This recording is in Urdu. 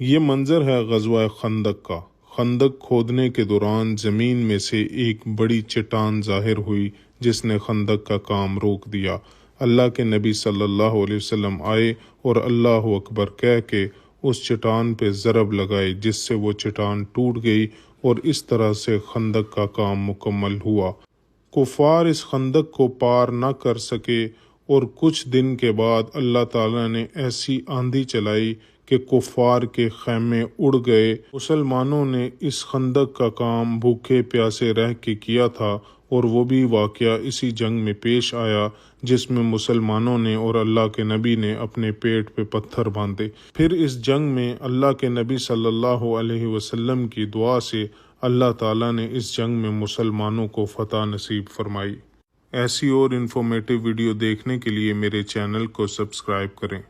یہ منظر ہے غزوہ خندق کا۔ خندق کھودنے کے دوران زمین میں سے ایک بڑی چٹان ظاہر ہوئی جس نے خندق کا کام روک دیا۔ اللہ کے نبی صلی اللہ علیہ وسلم آئے اور اللہ اکبر کہہ کے اس چٹان پہ ضرب لگائی جس سے وہ چٹان ٹوٹ گئی اور اس طرح سے خندق کا کام مکمل ہوا۔ کفار اس خندق کو پار نہ کر سکے اور کچھ دن کے بعد اللہ تعالیٰ نے ایسی آندھی چلائی کہ کفار کے خیمے اڑ گئے۔ مسلمانوں نے اس خندق کا کام بھوکے پیاسے رہ کے کیا تھا، اور وہ بھی واقعہ اسی جنگ میں پیش آیا جس میں مسلمانوں نے اور اللہ کے نبی نے اپنے پیٹ پہ پتھر باندھے۔ پھر اس جنگ میں اللہ کے نبی صلی اللہ علیہ وسلم کی دعا سے اللہ تعالیٰ نے اس جنگ میں مسلمانوں کو فتح نصیب فرمائی۔ ایسی اور انفارمیٹیو ویڈیو دیکھنے کے لیے میرے چینل کو سبسکرائب کریں۔